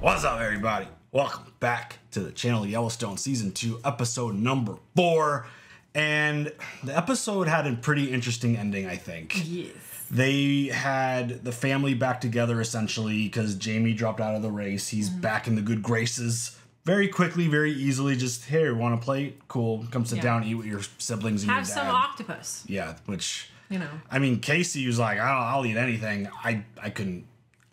What's up, everybody? Welcome back to the channel Yellowstone Season 2, episode number 4. And the episode had a pretty interesting ending, I think. Yes. They had the family back together, essentially, because Jamie dropped out of the race. He's back in the good graces very quickly, very easily. Just, hey, want to play? Cool. Come sit down, eat with your siblings and Have your dad. some octopus. Yeah, which, you know. I mean, Kayce was like, I'll eat anything. I couldn't.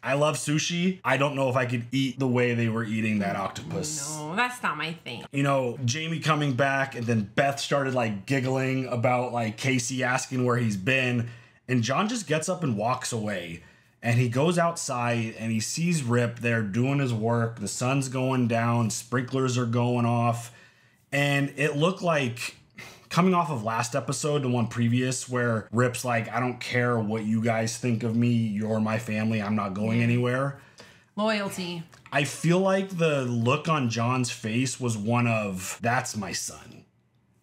I love sushi. I don't know if I could eat the way they were eating that octopus. No, that's not my thing. You know, Jamie coming back, and then Beth started like giggling about like Kayce asking where he's been, and John just gets up and walks away. And he goes outside and he sees Rip there doing his work. The sun's going down, sprinklers are going off, and it looked like, coming off of last episode, the one previous, where Rip's like, I don't care what you guys think of me, you're my family, I'm not going anywhere. Loyalty. I feel like the look on John's face was one of, that's my son.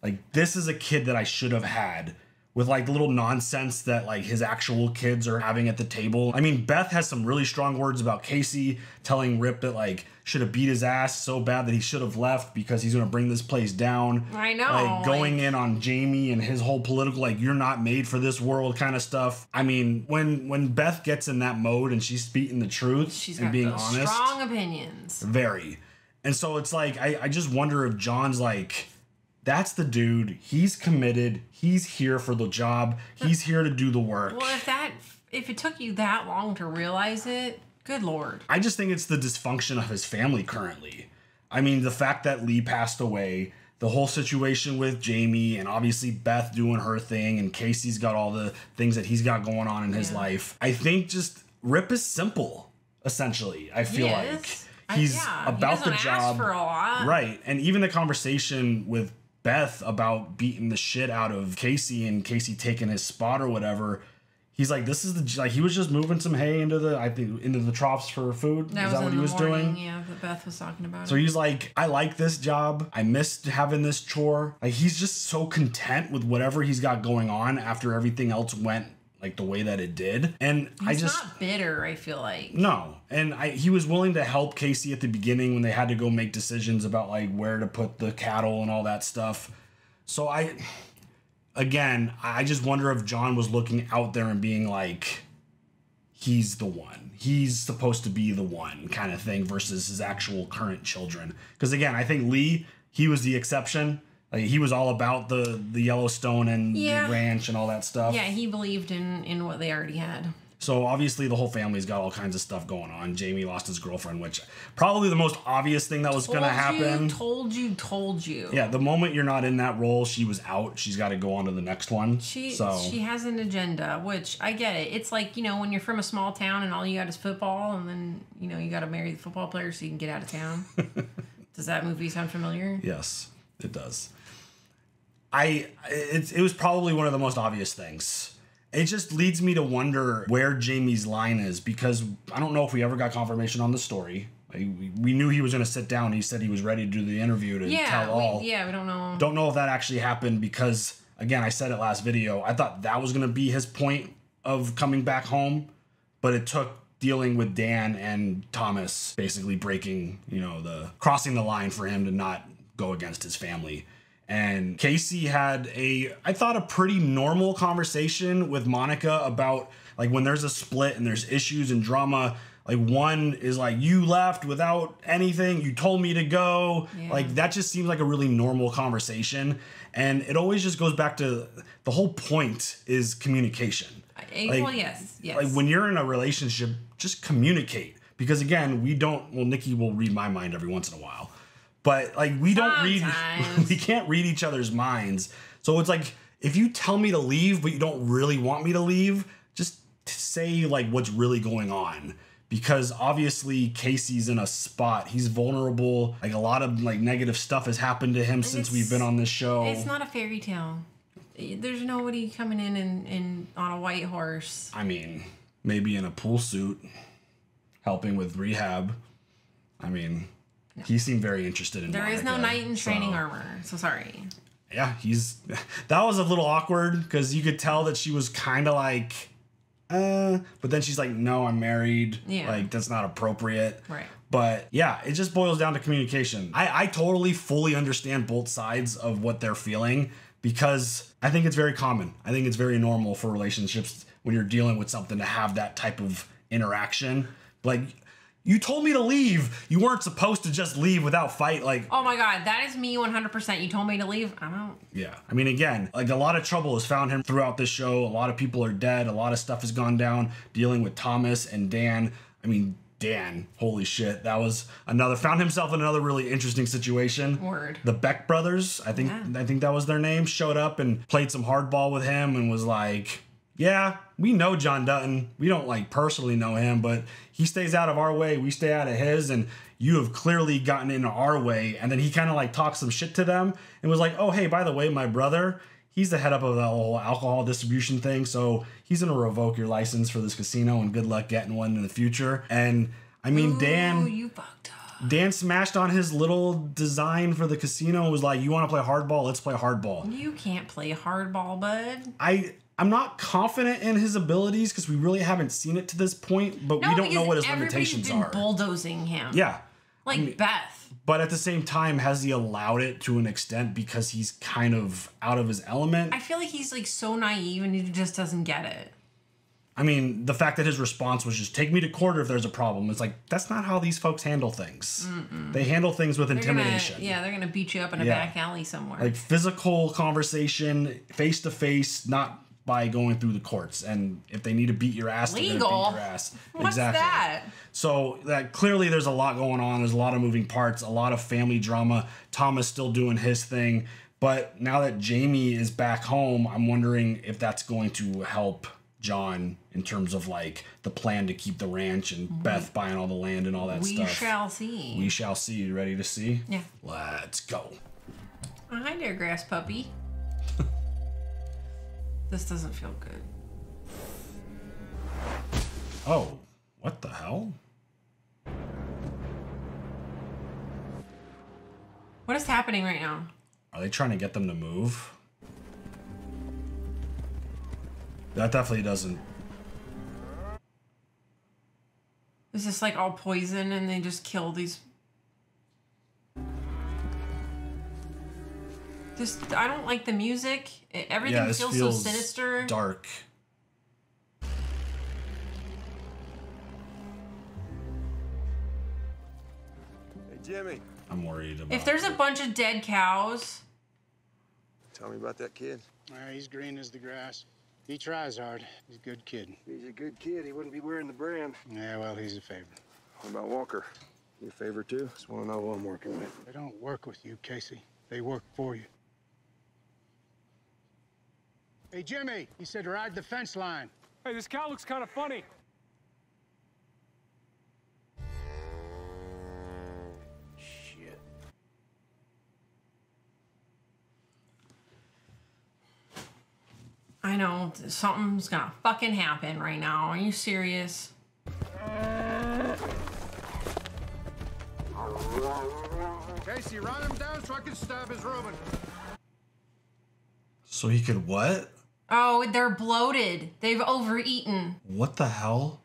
Like, this is a kid that I should have had, with like the little nonsense that like his actual kids are having at the table. I mean, Beth has some really strong words about Kayce, telling Rip that like should have beat his ass so bad that he should have left because he's gonna bring this place down. I know. Like going in on Jamie and his whole political, like, you're not made for this world kind of stuff. I mean, when Beth gets in that mode and she's speaking the truth, She's and got being those honest, strong opinions. very. And so it's like, I just wonder if John's like, that's the dude. He's committed. He's here for the job. He's here to do the work. Well, if it took you that long to realize it, good Lord. I just think it's the dysfunction of his family currently. I mean, the fact that Lee passed away, the whole situation with Jamie, and obviously Beth doing her thing, and Kayce's got all the things that he's got going on in his life. I think just Rip is simple, essentially. I feel like he's about the job. Ask for a lot. Right. And even the conversation with Beth about beating the shit out of Kayce and Kayce taking his spot or whatever, he's like, this is the, like, he was just moving some hay into the troughs for food. Is that what he was doing? Yeah, that Beth was talking about. So he's like, I like this job. I missed having this chore. Like, he's just so content with whatever he's got going on after everything else went like the way that it did. And he's not bitter, I feel like. No. And he was willing to help Kayce at the beginning when they had to go make decisions about like where to put the cattle and all that stuff. So I just wonder if John was looking out there and being like, he's the one. He's supposed to be the one kind of thing versus his actual current children. Because again, I think Lee, he was the exception. Like, he was all about the Yellowstone and the ranch and all that stuff. Yeah, he believed in what they already had. So obviously the whole family's got all kinds of stuff going on. Jamie lost his girlfriend, which probably the most obvious thing that was going to happen. Told you. Yeah, the moment you're not in that role, she was out. She's got to go on to the next one. She has an agenda, which I get it. It's like, you know, when you're from a small town and all you got is football, and then, you know, you got to marry the football player so you can get out of town. Does that movie sound familiar? Yes, it does. It was probably one of the most obvious things. It just leads me to wonder where Jamie's line is, because I don't know if we ever got confirmation on the story. We knew he was going to sit down. He said he was ready to do the interview to tell all. We don't know. Don't know if that actually happened because, again, I said it last video. I thought that was going to be his point of coming back home, but it took dealing with Dan and Thomas basically breaking, you know, crossing the line for him to not go against his family. And Kayce had I thought a pretty normal conversation with Monica about like when there's a split and there's issues and drama, like one is like, you left without anything, you told me to go. Like that just seems like a really normal conversation. And it always just goes back to the whole point is communication. Well, yes. Like when you're in a relationship, just communicate. Because again, Nikki will read my mind every once in a while. But like we can't read each other's minds. So it's like, if you tell me to leave, but you don't really want me to leave, just say like what's really going on. Because obviously Kayce's in a spot. He's vulnerable. Like a lot of like negative stuff has happened to him since we've been on this show. It's not a fairy tale. There's nobody coming in on a white horse. I mean, maybe in a pool suit, helping with rehab. I mean, no. He seemed very interested in There Monica, is no knight in shining armor, so sorry. Yeah, that was a little awkward because you could tell that she was kind of like, But then she's like, no, I'm married. Yeah. Like, that's not appropriate. Right. But yeah, it just boils down to communication. I totally fully understand both sides of what they're feeling because I think it's very common. I think it's very normal for relationships when you're dealing with something to have that type of interaction. Like, you told me to leave. You weren't supposed to just leave without fight. Like, oh my God, that is me 100%. You told me to leave. I don't. Yeah. I mean, again, like a lot of trouble has found him throughout this show. A lot of people are dead. A lot of stuff has gone down dealing with Thomas and Dan. I mean, Dan, holy shit. That was found himself in another really interesting situation. Word. The Beck brothers, I think that was their name, showed up and played some hardball with him and was like, yeah, we know John Dutton. We don't like personally know him, but he stays out of our way. We stay out of his, and you have clearly gotten into our way. And then he kind of like talked some shit to them and was like, oh, hey, by the way, my brother, he's the head up of the whole alcohol distribution thing. So he's going to revoke your license for this casino and good luck getting one in the future. And I mean, Ooh, you fucked up. Dan smashed on his little design for the casino and was like, you want to play hardball? Let's play hardball. You can't play hardball, bud. I'm not confident in his abilities because we really haven't seen it to this point, but we don't know what his limitations are. Bulldozing him. Yeah. Like, I mean, Beth. But at the same time, has he allowed it to an extent because he's kind of out of his element? I feel like he's like so naive and he just doesn't get it. I mean, the fact that his response was just take me to court if there's a problem. It's like, that's not how these folks handle things. Mm-mm. They handle things with intimidation. They're going to beat you up in a back alley somewhere. Like physical conversation, face to face, not by going through the courts. And if they need to beat your ass, they're going to beat your ass. What's exactly. that? So that clearly there's a lot going on. There's a lot of moving parts, a lot of family drama. Thomas still doing his thing. But now that Jamie is back home, I'm wondering if that's going to help John in terms of like the plan to keep the ranch and Beth buying all the land and all that stuff. We shall see. We shall see. You ready to see? Yeah. Let's go. Oh, hi there, grass puppy. This doesn't feel good. Oh, what the hell? What is happening right now? Are they trying to get them to move? That definitely doesn't. Is this like all poison and they just kill these? I don't like the music. Everything feels so sinister. Dark. Hey, Jimmy. I'm worried about. If there's a bunch of dead cows. Tell me about that kid. He's green as the grass. He tries hard. He's a good kid. He's a good kid. He wouldn't be wearing the brand. Yeah, well, he's a favorite. What about Walker? You a favorite too? Just want to know who I'm working with. They don't work with you, Kayce. They work for you. Hey, Jimmy, he said ride the fence line. Hey, this cow looks kind of funny. Shit. I know, something's gonna fucking happen right now. Are you serious? Kayce, run him down so I can stab his Reuben. So he could what? Oh, they're bloated. They've overeaten. What the hell?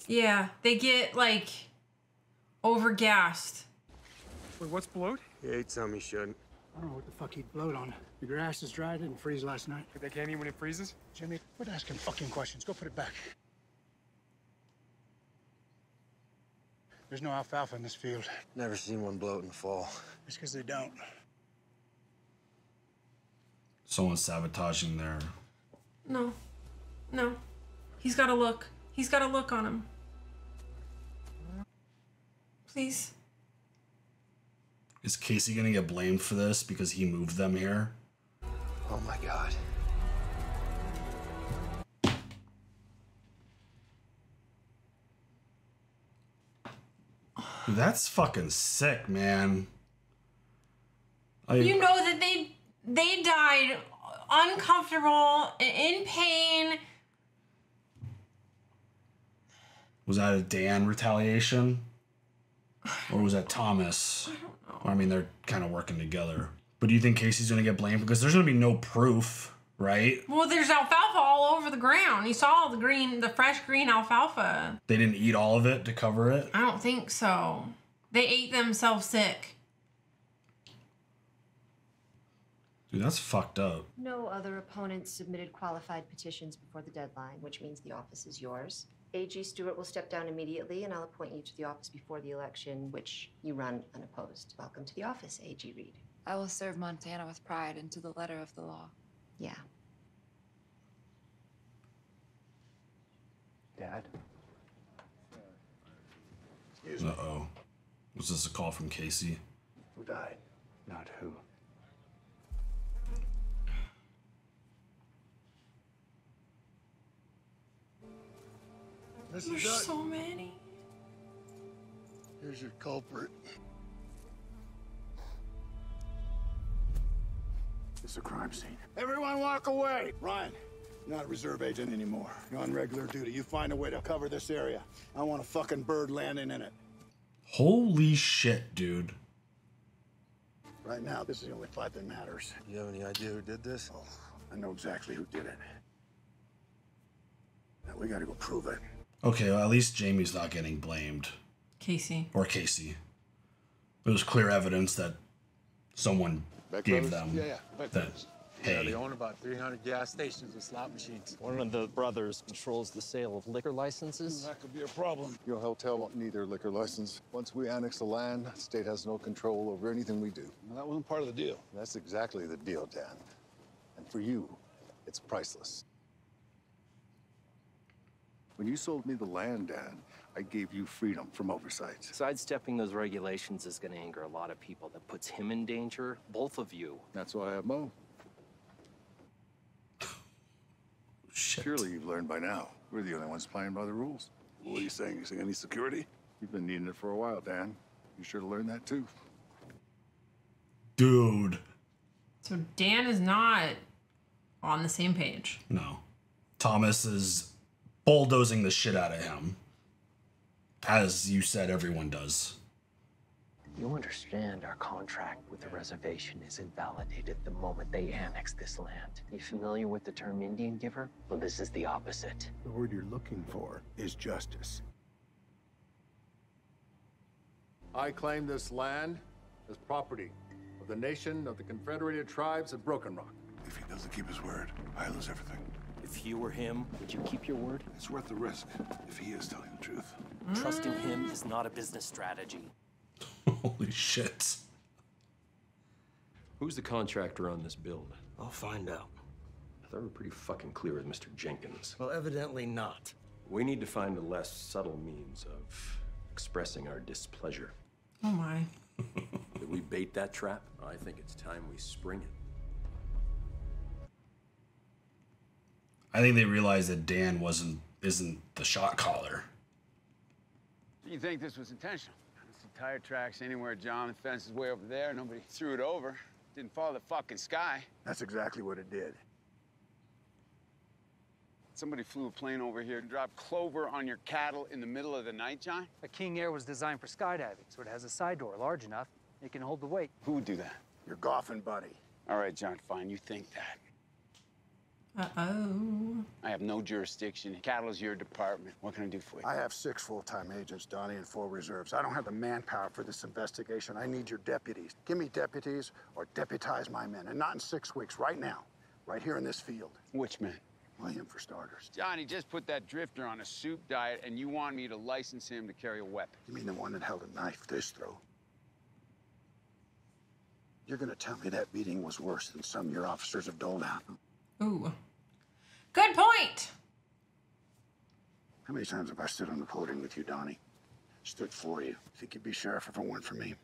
Yeah, they get like overgassed. Wait, what's bloat? He ate some he shouldn't. I don't know what the fuck he'd bloat on. The grass is dry, didn't freeze last night. They can't eat when it freezes? Jimmy, quit asking fucking questions. Go put it back. There's no alfalfa in this field. Never seen one bloat in the fall. It's because they don't. Someone's sabotaging their. No. No. He's got a look. He's got a look on him. Please. Is Kayce gonna get blamed for this because he moved them here? Oh my God. Dude, that's fucking sick, man. You know that they died uncomfortable, in pain. Was that a Dan retaliation? Or was that Thomas? I don't know. I mean, they're kind of working together. But do you think Casey's going to get blamed? Because there's going to be no proof, right? Well, there's alfalfa all over the ground. You saw the fresh green alfalfa. They didn't eat all of it to cover it? I don't think so. They ate themselves sick. Dude, that's fucked up. No other opponents submitted qualified petitions before the deadline, which means the office is yours. AG Stewart will step down immediately, and I'll appoint you to the office before the election, which you run unopposed. Welcome to the office, AG Reed. I will serve Montana with pride and to the letter of the law. Yeah. Dad? Uh-oh. Was this a call from Kayce? Who died? Not who. There's so many. Here's your culprit. It's a crime scene. Everyone walk away! Ryan, you're not a reserve agent anymore. You're on regular duty. You find a way to cover this area. I want a fucking bird landing in it. Holy shit, dude. Right now, this is the only fight that matters. You have any idea who did this? Oh, I know exactly who did it. Now, we gotta go prove it. Okay, well, at least Jamie's not getting blamed. Kayce. Or Kayce. It was clear evidence that someone gave them that, Yeah, hey, they own about 300 gas stations with slot machines. One of the brothers controls the sale of liquor licenses. That could be a problem. Your hotel won't need their liquor license. Once we annex the land, the state has no control over anything we do. Well, that wasn't part of the deal. That's exactly the deal, Dan. And for you, it's priceless. When you sold me the land, Dan, I gave you freedom from oversight. Sidestepping those regulations is going to anger a lot of people. That puts him in danger, both of you. That's why I have Mo. shit. Surely you've learned by now. We're the only ones playing by the rules. What are you saying? You saying any security? You've been needing it for a while, Dan. You should have learned that too. Dude. So Dan is not on the same page. No. Thomas is bulldozing the shit out of him. As you said, everyone does. You understand our contract with the reservation is invalidated the moment they annex this land. You familiar with the term Indian giver? Well, this is the opposite. The word you're looking for is justice. I claim this land as property of the nation of the Confederated Tribes of Broken Rock. If he doesn't keep his word, I lose everything. If you were him, would you keep your word? It's worth the risk if he is telling the truth. Trusting him is not a business strategy. Holy shit. Who's the contractor on this build? I'll find out. I thought we were pretty fucking clear with Mr. Jenkins. Well, evidently not. We need to find a less subtle means of expressing our displeasure. Oh my. Did we bait that trap? I think it's time we spring it. I think they realized that Dan isn't the shot caller. You think this was intentional? Some tire tracks anywhere, John. The fence is way over there. Nobody threw it over. Didn't follow the fucking sky. That's exactly what it did. Somebody flew a plane over here and dropped clover on your cattle in the middle of the night, John? A King Air was designed for skydiving, so it has a side door large enough it can hold the weight. Who would do that? Your golfing buddy. All right, John, fine. You think that. Uh-oh. I have no jurisdiction. Cattle is your department. What can I do for you? I have 6 full-time agents, Donnie, and 4 reserves. I don't have the manpower for this investigation. I need your deputies. Give me deputies or deputize my men, and not in 6 weeks, right now, right here in this field. Which men? William, for starters. Johnny just put that drifter on a soup diet, and you want me to license him to carry a weapon. You mean the one that held a knife this throw? You're gonna tell me that beating was worse than some of your officers have doled out? Ooh. Good point. How many times have I stood on the podium with you, Donnie? Stood for you. Think you'd be sheriff if it weren't for me?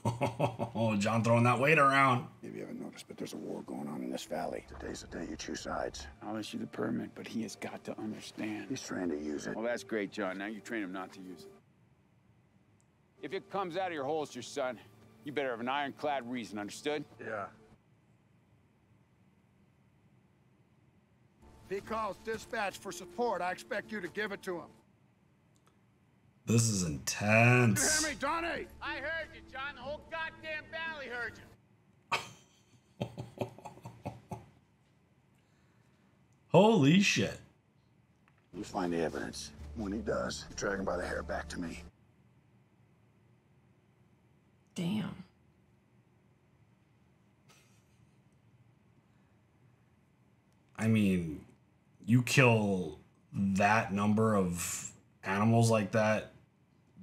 Oh, John throwing that weight around. Maybe you haven't noticed, but there's a war going on in this valley. Today's the day you choose sides. I'll issue the permit, but he has got to understand. He's trying to use it. Well, that's great, John. Now you train him not to use it. If it comes out of your holster, son, you better have an ironclad reason, understood? Yeah. If he calls dispatch for support, I expect you to give it to him. This is intense. You hear me, Donnie? I heard you, John. The whole goddamn valley heard you. Holy shit. You find the evidence. When he does, drag him by the hair back to me. Damn. I mean, you kill that number of animals like that,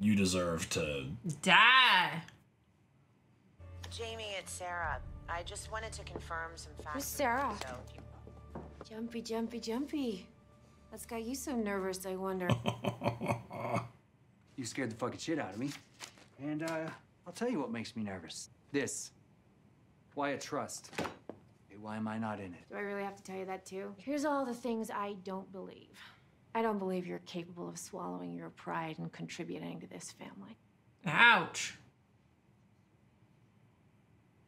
you deserve to die. Jamie, it's Sarah. I just wanted to confirm some facts. Who's Sarah? So Jumpy, jumpy, jumpy. That's got you so nervous, I wonder. You scared the fucking shit out of me. And I'll tell you what makes me nervous. This. Why a trust? Hey, why am I not in it? Do I really have to tell you that too? Here's all the things I don't believe. I don't believe you're capable of swallowing your pride and contributing to this family. Ouch.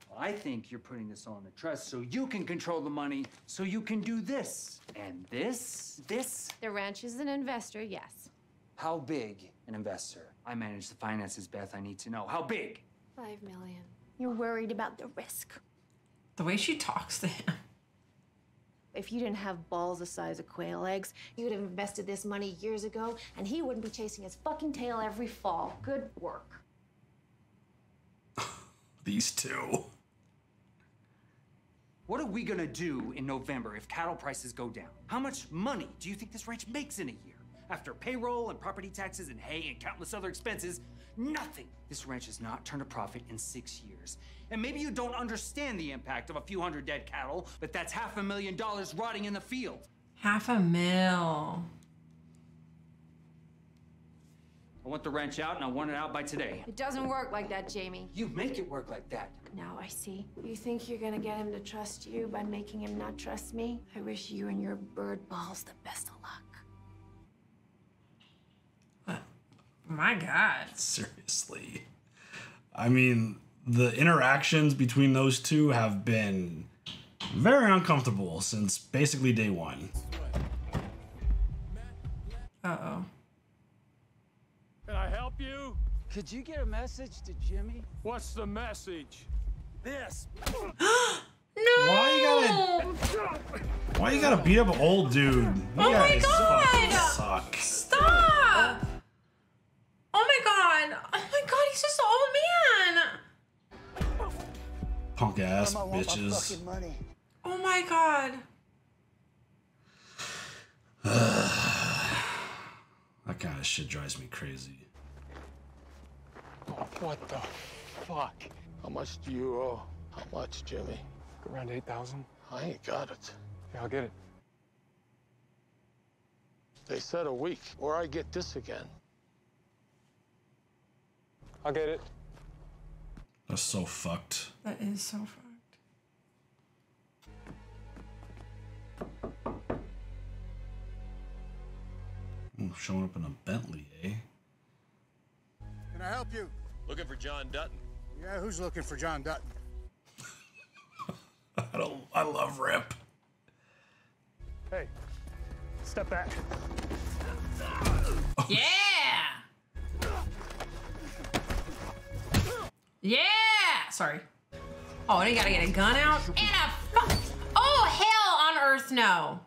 Well, I think you're putting this all in the trust so you can control the money, so you can do this. And this. The ranch is an investor, yes. How big an investor? I manage the finances, Beth. I need to know. How big? 5 million. You're worried about the risk. The way she talks to him. If you didn't have balls the size of quail eggs, you would have invested this money years ago, and he wouldn't be chasing his fucking tail every fall. Good work. These two. What are we gonna do in November if cattle prices go down? How much money do you think this ranch makes in a year? After payroll and property taxes and hay and countless other expenses, nothing. This ranch has not turned a profit in 6 years. And maybe you don't understand the impact of a few hundred dead cattle, but that's $500,000 rotting in the field. $500,000. I want the ranch out, and I want it out by today. It doesn't work like that, Jamie. You make it work like that. Now I see. You think you're gonna get him to trust you by making him not trust me? I wish you and your bird balls the best of luck. My God. Seriously. I mean, the interactions between those two have been very uncomfortable since basically day one. Uh-oh. Can I help you? Could you get a message to Jimmy? What's the message? This. No! Why you gotta beat up an old dude? You Oh my guys God! fucking suck. Stop! Oh my God! Oh my God, he's just an old man! Punk ass Mom, I want my bitches. fucking money. Oh my God. That kind of shit drives me crazy. Oh, what the fuck? How much do you owe? How much, Jimmy? Around 8,000. I ain't got it. Yeah, I'll get it. They said a week, or I get this again. I'll get it. That's so fucked. That is so fucked. Ooh, showing up in a Bentley, eh? Can I help you? Looking for John Dutton. Yeah, who's looking for John Dutton? I love Rip. Hey, step back. Yeah! Yeah! Sorry. Oh, and you gotta get a gun out? And a fuck. Oh, hell on earth, no.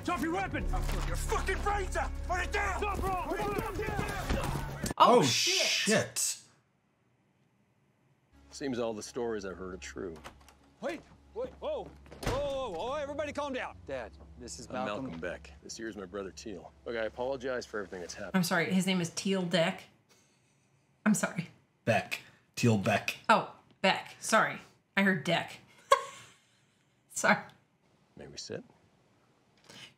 Drop your weapon! Your fucking brains out! Put it down! Stop, bro! Oh, shit. Seems all the stories I've heard are true. Wait, whoa, everybody calm down. Dad, this is I'm Malcolm. Malcolm Beck. This here's my brother Teal. Look, I apologize for everything that's happened. I'm sorry, his name is Teal Deck. I'm sorry. Beck. Teal Beck. Oh, Beck. Sorry. I heard Deck. Sorry. May we sit?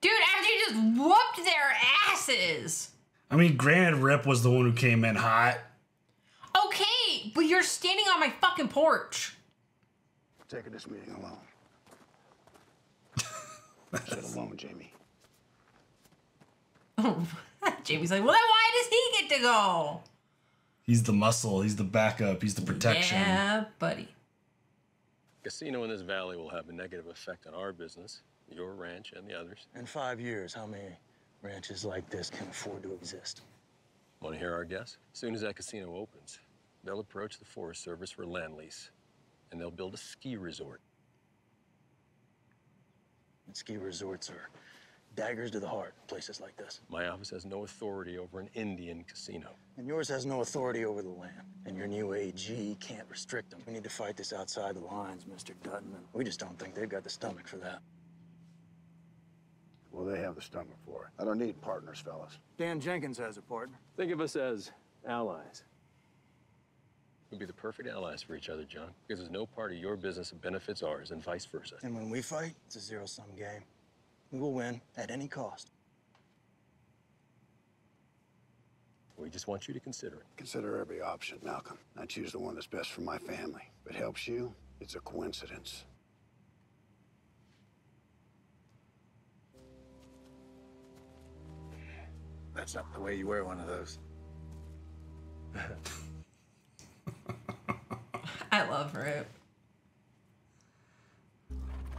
Dude, after you just whooped their asses. I mean, granted, Rip was the one who came in hot. Okay, but you're standing on my fucking porch. Taking this meeting alone. Sit alone, Jamie. Oh, Jamie's like, well, then why does he get to go? He's the muscle. He's the backup. He's the protection. Yeah, buddy. Casino in this valley will have a negative effect on our business, your ranch, and the others. In 5 years, how many ranches like this can afford to exist? Want to hear our guess? As soon as that casino opens, they'll approach the Forest Service for land lease, and they'll build a ski resort. And ski resorts are daggers to the heart, places like this. My office has no authority over an Indian casino. And yours has no authority over the land. And your new AG can't restrict them. We need to fight this outside the lines, Mr. Dutton. And we just don't think they've got the stomach for that. Well, they have the stomach for it. I don't need partners, fellas. Dan Jenkins has a partner. Think of us as allies. We'd be the perfect allies for each other, John, because there's no part of your business that benefits ours and vice versa. And when we fight, it's a zero-sum game. We will win at any cost. We just want you to consider it. Consider every option, Malcolm. I choose the one that's best for my family. If it helps you, it's a coincidence. That's not the way you wear one of those. I love Rip.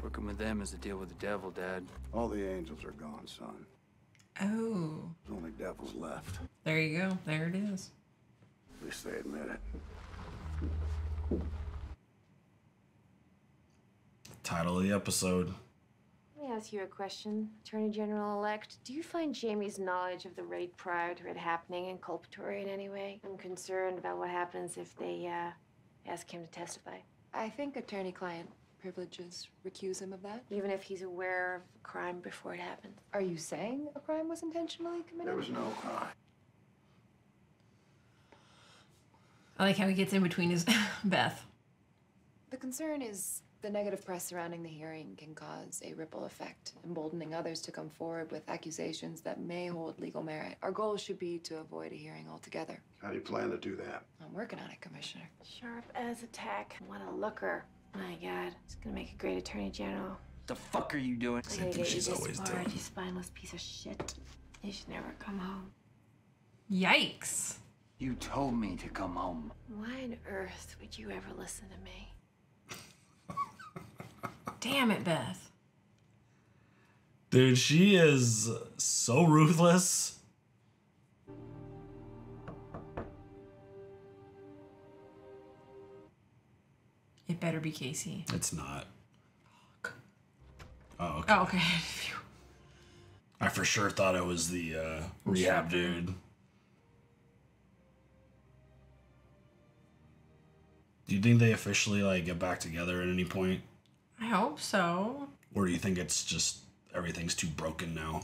Working with them is a deal with the devil, Dad. All the angels are gone, son. Oh. There's only devils left. There you go. There it is. At least they admit it. Title of the episode. Let me ask you a question, Attorney General-elect. Do you find Jamie's knowledge of the raid prior to it happening inculpatory in any way? I'm concerned about what happens if they ask him to testify. I think attorney-client privileges recuse him of that. Even if he's aware of the crime before it happened. Are you saying a crime was intentionally committed? There was no crime. I like how he gets in between his Beth. The concern is the negative press surrounding the hearing can cause a ripple effect, emboldening others to come forward with accusations that may hold legal merit. Our goal should be to avoid a hearing altogether. How do you plan to do that? I'm working on it, Commissioner. Sharp as a tack. What a looker. My God, he's gonna make a great Attorney General. The fuck are you doing? Same thing she's always doing. You spineless piece of shit. You should never come home. Yikes. You told me to come home. Why on earth would you ever listen to me? Damn it, Beth. Dude, she is so ruthless. It better be Kayce. It's not. Oh, okay. Oh, okay. I for sure thought it was the rehab dude. Do you think they officially like get back together at any point? I hope so. Or do you think it's just everything's too broken now?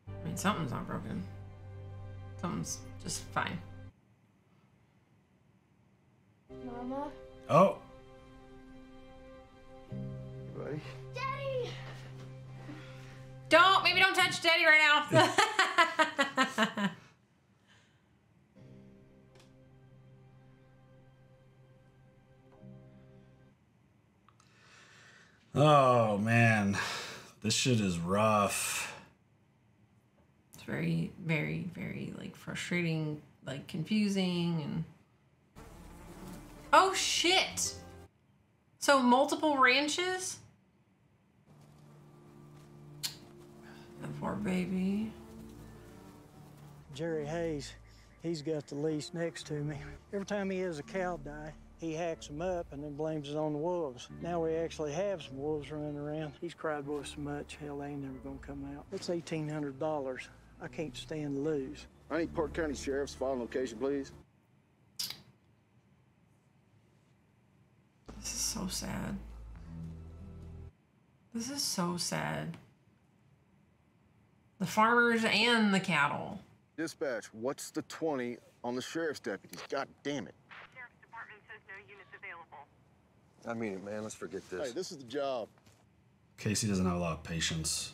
I mean, something's not broken. Something's just fine. Mama? Oh. Buddy? Daddy! Maybe don't touch Daddy right now. Oh, man. This shit is rough. It's very, very, very, like, frustrating, like, confusing, and... Oh, shit! So, multiple ranches? The poor baby. Jerry Hayes, he's got the lease next to me. Every time he has a cow die, he hacks them up and then blames it on the wolves. Now we actually have some wolves running around. He's cried wolf so much, hell, they ain't never gonna come out. It's $1,800. I can't stand to lose. I need Park County Sheriff's file location, please. This is so sad. This is so sad. The farmers and the cattle. Dispatch, what's the 20 on the sheriff's deputies? God damn it. Sheriff's Department says no units available. I mean it, man. Let's forget this. Hey, this is the job. Casey doesn't have a lot of patience.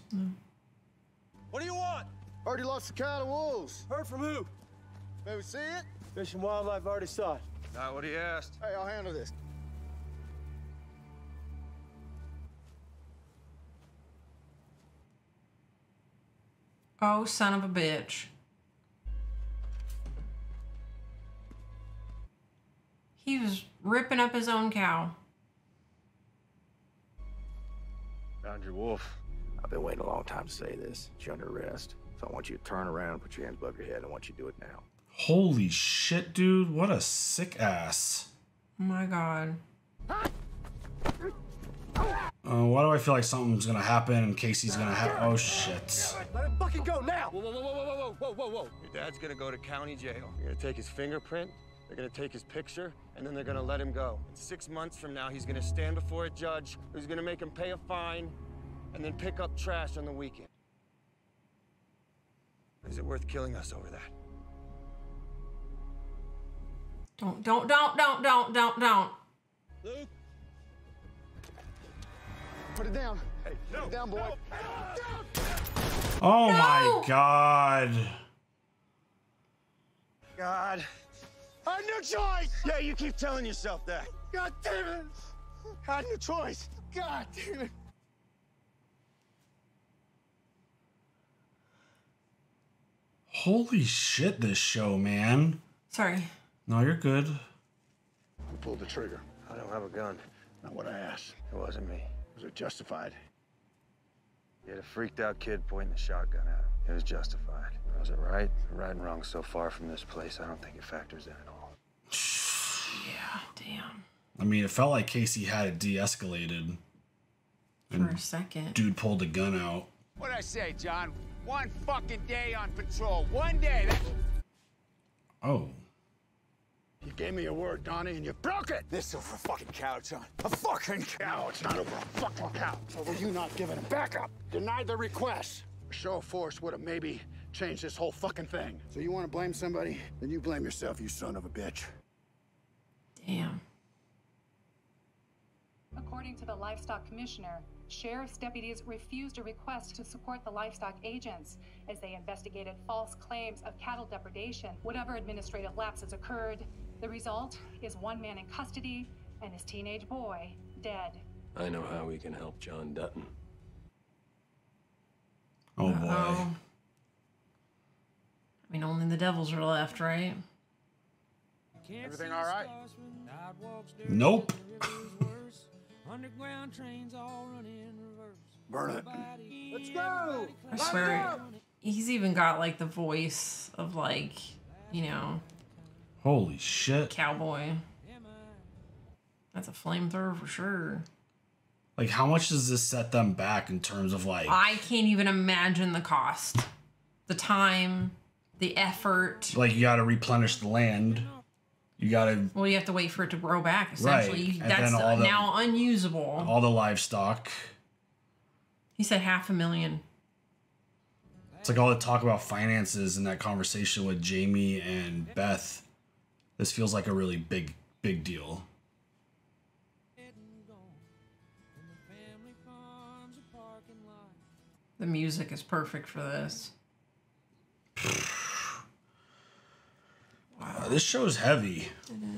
What do you want? Already lost the cow to wolves. Heard from who? May we see it? Fish and Wildlife already saw it. Not what he asked. Hey, I'll handle this. Oh, son of a bitch. He was ripping up his own cow. Found your wolf. I've been waiting a long time to say this. You're under arrest. So I want you to turn around and put your hands above your head. I want you to do it now. Holy shit, dude. What a sick ass. Oh my God. Why do I feel like something's gonna happen and Kayce's gonna have? Oh shit! Let him fucking go now! Whoa, whoa, whoa, whoa, whoa, whoa, whoa, whoa! Your dad's gonna go to county jail. You're gonna take his fingerprint, they're gonna take his picture, and then they're gonna let him go. And 6 months from now, he's gonna stand before a judge who's gonna make him pay a fine and then pick up trash on the weekend. Is it worth killing us over that? Don't. Luke? Put it down. Hey, put it down, boy. Oh my god! God. I had no choice! Yeah, you keep telling yourself that. God damn it! I had no choice. God damn it. Holy shit, this show, man. Sorry. No, you're good. Who pulled the trigger? I don't have a gun. Not what I asked. It wasn't me. Was it justified? You had a freaked out kid pointing the shotgun at him. It was justified. Was it right? Right and wrong so far from this place, I don't think it factors in at all. Yeah, damn. I mean, it felt like Kayce had it de-escalated. For a second. Dude pulled a gun out. What'd I say, John? 1 fucking day on patrol. 1 day. That's... Oh. You gave me your word, Donnie, and you broke it! This is over a fucking cow, John. A fucking cow. It's not over a fucking cow. It's over you not giving him backup. Denied the request. A show of force would have maybe changed this whole fucking thing. So you want to blame somebody? Then you blame yourself, you son of a bitch. Damn. According to the livestock commissioner, sheriff's deputies refused a request to support the livestock agents as they investigated false claims of cattle depredation. Whatever administrative lapses occurred, the result is 1 man in custody and his teenage boy dead. I know how we can help John Dutton. Oh boy. I mean, only the devils are left, right? Everything all right? Nope. Underground trains all run in reverse. Burn it. Let's go! I swear, he's even got like the voice of like, you know, Holy shit. cowboy. That's a flamethrower for sure. Like, how much does this set them back in terms of like... I can't even imagine the cost, the time, the effort. Like, you gotta replenish the land. You gotta... Well, you have to wait for it to grow back, essentially. Right. That's now unusable. All the livestock. He said $500,000. It's like all the talk about finances in that conversation with Jamie and Beth. This feels like a really big deal. The music is perfect for this. This show's heavy.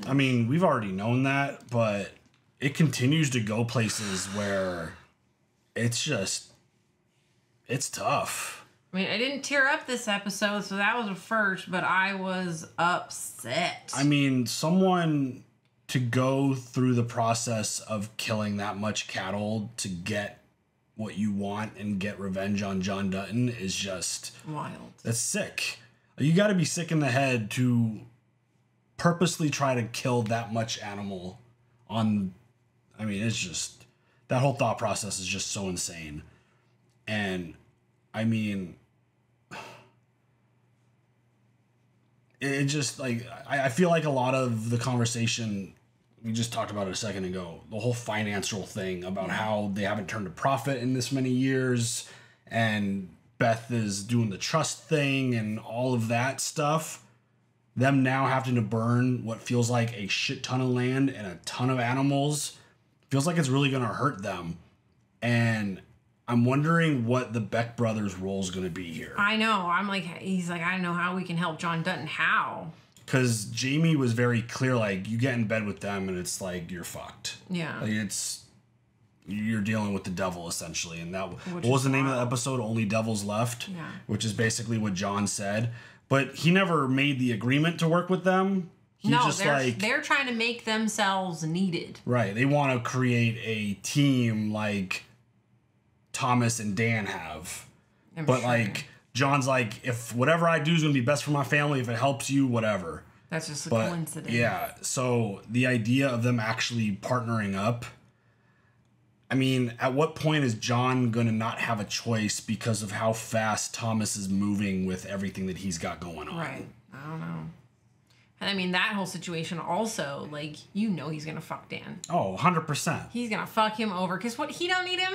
I mean, we've already known that, but it continues to go places where it's tough. I mean, I didn't tear up this episode, so that was a first, but I was upset. I mean, someone to go through the process of killing that much cattle to get what you want and get revenge on John Dutton is just wild. That's sick. You got to be sick in the head to purposely try to kill that much animal on... I mean, it's just... That whole thought process is just so insane. And, I mean... It just, like... I feel like a lot of the conversation... We just talked about it a second ago. The whole financial thing about how they haven't turned a profit in this many years. And Beth is doing the trust thing and all of that stuff. Them now having to burn what feels like a shit ton of land and a ton of animals feels like it's really going to hurt them. And I'm wondering what the Beck brothers' role is going to be here. I know. He's like, I don't know how we can help John Dutton. How? Because Jamie was very clear, like, you get in bed with them and it's like, you're fucked. Yeah. Like, you're dealing with the devil, essentially. And that, what was the name of the episode? Only Devils Left? Yeah. Which is basically what John said. But he never made the agreement to work with them. They're trying to make themselves needed. Right. They want to create a team like Thomas and Dan have. Like, John's like, if whatever I do is going to be best for my family, if it helps you, whatever. That's just a coincidence. Yeah. So the idea of them actually partnering up, I mean, at what point is John going to not have a choice because of how fast Thomas is moving with everything that he's got going on? Right. I don't know. And I mean, that whole situation also, like, you know he's going to fuck Dan. Oh, 100%. He's going to fuck him over. Because what? He don't need him.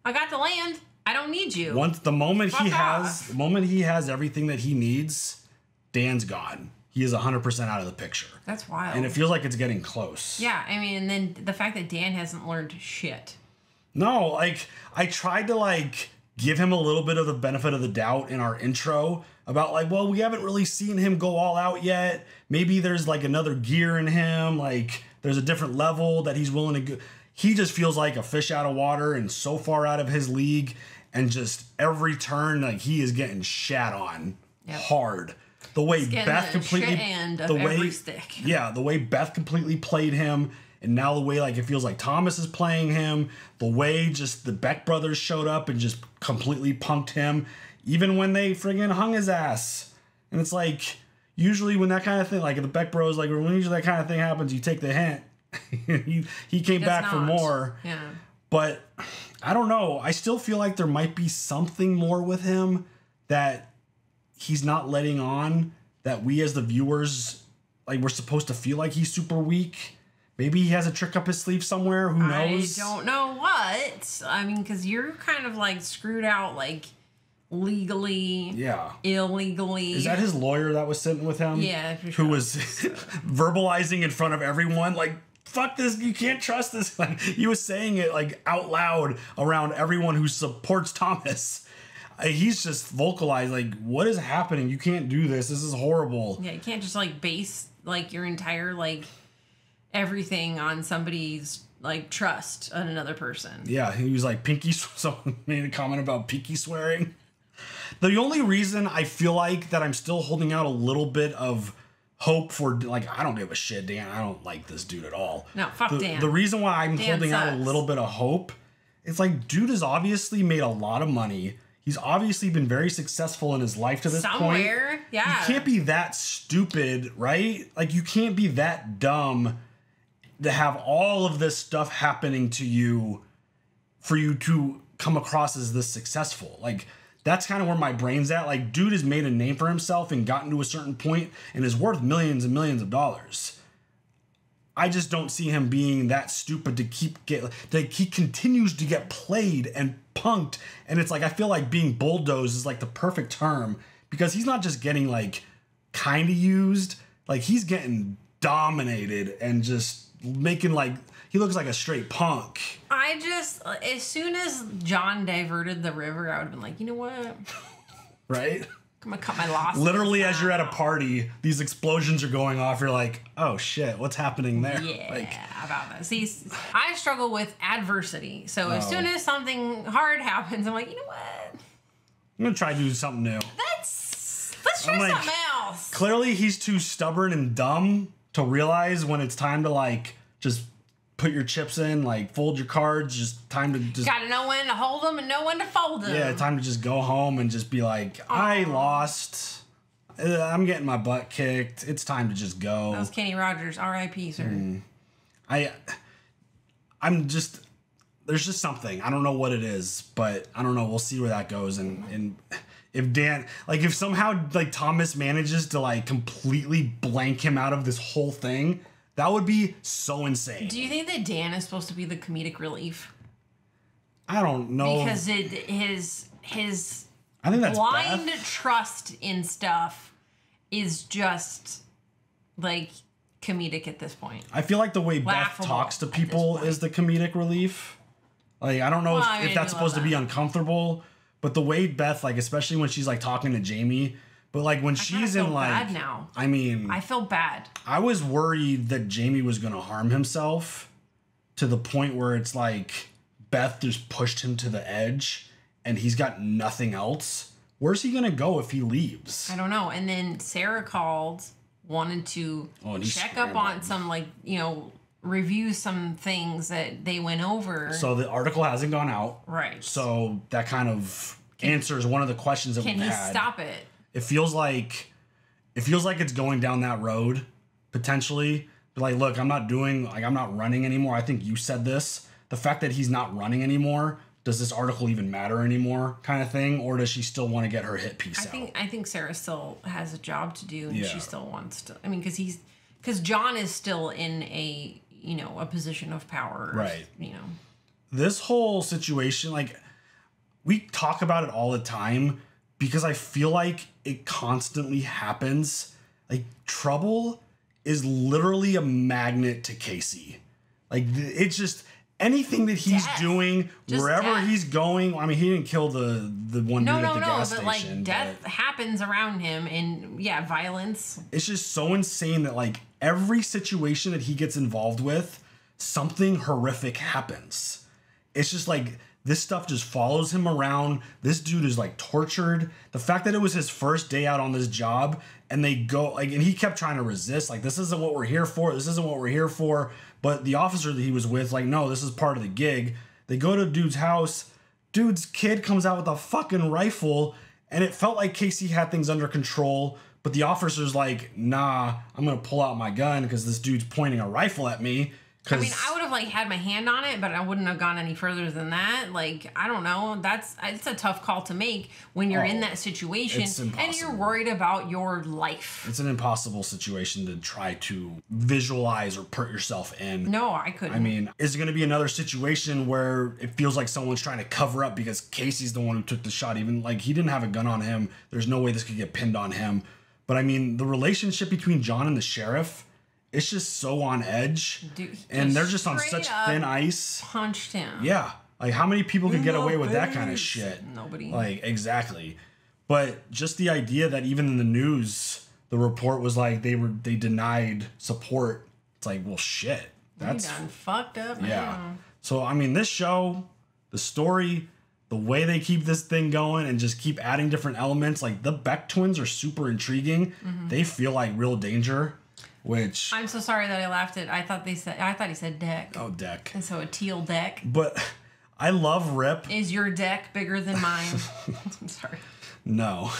I got the land. I don't need you. The moment Fuck off. he has everything that he needs, Dan's gone. He is 100% out of the picture. That's wild. And it feels like it's getting close. Yeah, I mean, and then the fact that Dan hasn't learned shit. No, like, I tried to, like, give him a little bit of the benefit of the doubt in our intro about, like, well, we haven't really seen him go all out yet. Maybe there's, like, another gear in him. Like, there's a different level that he's willing to go. He just feels like a fish out of water and so far out of his league. And just every turn, like, he is getting shat on hard. The way Beth completely, the way Beth completely played him, and now the way, like, it feels like Thomas is playing him, the way just the Beck brothers showed up and just completely punked him, even when they friggin' hung his ass. And it's like, usually when that kind of thing, like the Beck bros, like when usually that kind of thing happens, you take the hint. he came back for more. Yeah. But I don't know. I still feel like there might be something more with him that he's not letting on, that we as the viewers, like, we're supposed to feel like he's super weak. Maybe he has a trick up his sleeve somewhere. Who knows? I don't know what. I mean, because you're kind of, like, screwed out, like, legally. Yeah. Illegally. Is that his lawyer that was sitting with him? Yeah, for sure. Who was verbalizing in front of everyone, like, fuck this, you can't trust this. Like, he was saying it, like, out loud around everyone who supports Thomas. He's just vocalized, like, what is happening? You can't do this. This is horrible. Yeah, you can't just, like, base, like, your entire, like, everything on somebody's, like, trust on another person. Yeah, he was like, pinky, someone made a comment about pinky swearing. The only reason I feel like that I'm still holding out a little bit of hope for, like, I don't give a shit, Dan. I don't like this dude at all. No, fuck Dan. The reason why I'm Dan holding out a sucks. little bit of hope, it's like, dude has obviously made a lot of money. He's obviously been very successful in his life to this point. Somewhere, yeah. You can't be that stupid, right? Like, you can't be that dumb to have all of this stuff happening to you for you to come across as this successful. Like, that's kind of where my brain's at. Like, dude has made a name for himself and gotten to a certain point and is worth millions and millions of dollars. I just don't see him being that stupid to he continues to get played and punked. And it's like, I feel like being bulldozed is like the perfect term, because he's not just getting, like, kind of used. Like, he's getting dominated and just making, like, he looks like a straight punk. I just, as soon as John diverted the river, I would have been like, you know what? Right? I'm going to cut my losses. Literally, as you're at a party, these explosions are going off. You're like, oh shit, what's happening there? Yeah, like, about that. See, I struggle with adversity. So as soon as something hard happens, I'm like, you know what? I'm gonna try to do something new. Let's try like, something else. Clearly, he's too stubborn and dumb to realize when it's time to, like, just put your chips in, like, fold your cards. Just time to just. Gotta know when to hold them and know when to fold them. Yeah, time to just go home and just be like, I lost. I'm getting my butt kicked. It's time to just go. That was Kenny Rogers, R.I.P., sir. I'm just. There's just something. I don't know what it is, but I don't know. We'll see where that goes. And if Dan, like, if somehow, like, Thomas manages to, like, completely blank him out of this whole thing, that would be so insane. Do you think that Dan is supposed to be the comedic relief? I don't know. Because his I think that's blind Beth. trust in stuff is just, like, comedic at this point. I feel like the way Laughable Beth talks to people is the comedic relief. Like, I don't know if that's supposed to be uncomfortable, but the way Beth, like, especially when she's, like, talking to Jamie, but, like, when she's in, like, bad now. I mean, I feel bad. I was worried that Jamie was going to harm himself to the point where it's like Beth just pushed him to the edge and he's got nothing else. Where's he going to go if he leaves? I don't know. And then Sarah called, wanted to check up on some, like, you know, review some things that they went over. So the article hasn't gone out. Right. So that kind of answers one of the questions that we've had. Can he stop it? It feels like it's going down that road, potentially. But, like, look, I'm not running anymore. I think you said this. the fact that he's not running anymore, does this article even matter anymore kind of thing? Or does she still want to get her hit piece out? I think Sarah still has a job to do, and she still wants to. I mean, because John is still in a, you know, a position of power. Right. You know. This whole situation, like, we talk about it all the time because I feel like it constantly happens. Like, trouble is literally a magnet to Kayce. Like, it's just anything that he's doing, just wherever he's going. I mean, he didn't kill the one dude at the gas station. Like, death happens around him, and violence. It's just so insane that, like, every situation that he gets involved with, something horrific happens. It's just like this stuff just follows him around. This dude is like tortured. The fact that it was his first day out on this job and they go like, and he kept trying to resist, like, this isn't what we're here for. This isn't what we're here for. But the officer that he was with, like, no, this is part of the gig. They go to dude's house. Dude's kid comes out with a fucking rifle, and it felt like Kayce had things under control. But the officer's like, nah, I'm gonna pull out my gun because this dude's pointing a rifle at me. I mean, I would have like had my hand on it, but I wouldn't have gone any further than that. Like, I don't know. It's a tough call to make when you're in that situation and you're worried about your life. It's an impossible situation to try to visualize or put yourself in. No, I couldn't. I mean, is it going to be another situation where it feels like someone's trying to cover up because Casey's the one who took the shot? Even like he didn't have a gun on him. There's no way this could get pinned on him. But I mean, the relationship between John and the sheriff, it's just so on edge. Dude, and they're just on such thin ice. Punched him. Yeah. Like, how many people could get away with that kind of shit? Nobody. Like, exactly. But just the idea that even in the news, the report was like they denied support. It's like, well, shit. That's done fucked up. Yeah. Now. So, I mean, this show, the story, the way they keep this thing going and just keep adding different elements, like the Beck twins are super intriguing. Mm-hmm. They feel like real danger. Which I'm so sorry that I laughed at. I thought he said deck. Oh, deck. And so a teal deck. But I love Rip. Is your deck bigger than mine? I'm sorry. No.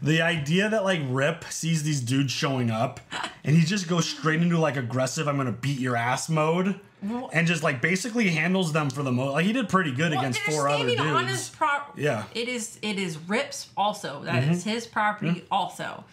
The idea that like Rip sees these dudes showing up and he just goes straight into like aggressive, I'm gonna beat your ass mode. Well, and just like basically handles them for the most. Like he did pretty good against four other dudes. On his yeah. It is Rip's also. That is his property also.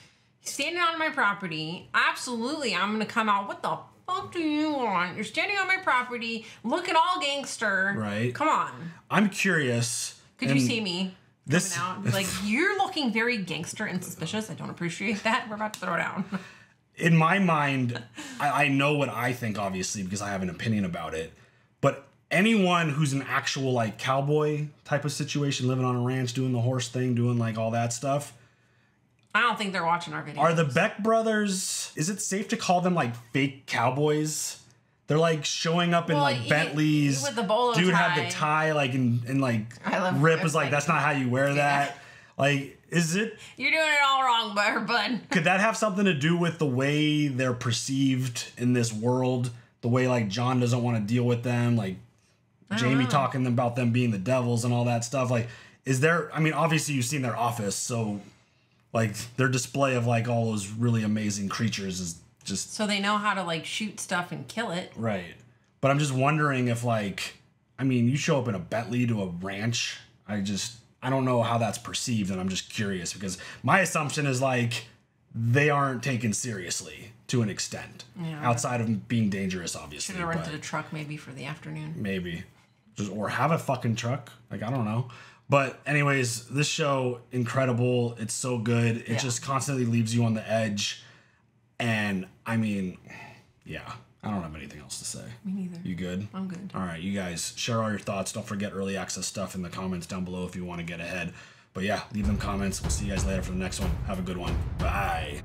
Standing on my property, absolutely, I'm gonna come out. What the fuck do you want? You're standing on my property, looking all gangster. Right. Come on. I'm curious. Could you see me coming out? Like, you're looking very gangster and suspicious. I don't appreciate that. We're about to throw down. In my mind, I know what I think, obviously, because I have an opinion about it. But anyone who's an actual like cowboy type of situation, living on a ranch, doing the horse thing, doing like all that stuff, I don't think they're watching our videos. Are the Beck brothers, is it safe to call them like fake cowboys? They're like showing up in like Bentleys. With the bolo Dude tie. had the tie, like, and like Rip was like, that's not how you wear that. Like, is it? You're doing it all wrong, bud. Could that have something to do with the way they're perceived in this world? The way like John doesn't want to deal with them, like Jamie talking about them being the devils and all that stuff. Like, is there? I mean, obviously you've seen their office, so. Like, their display of, like, all those really amazing creatures is just... So they know how to, like, shoot stuff and kill it. Right. But I'm just wondering if, like... I mean, you show up in a Bentley to a ranch. I don't know how that's perceived, and I'm just curious. Because my assumption is, like, they aren't taken seriously to an extent. Yeah, outside of being dangerous, obviously. Should have rented a truck maybe for the afternoon. Maybe. Or have a fucking truck. Like, I don't know. But anyways, this show, incredible. It's so good. It just constantly leaves you on the edge. And I mean, yeah, I don't have anything else to say. Me neither. You good? I'm good. All right, you guys, share all your thoughts. Don't forget early access stuff in the comments down below if you want to get ahead. But yeah, leave them comments. We'll see you guys later for the next one. Have a good one. Bye.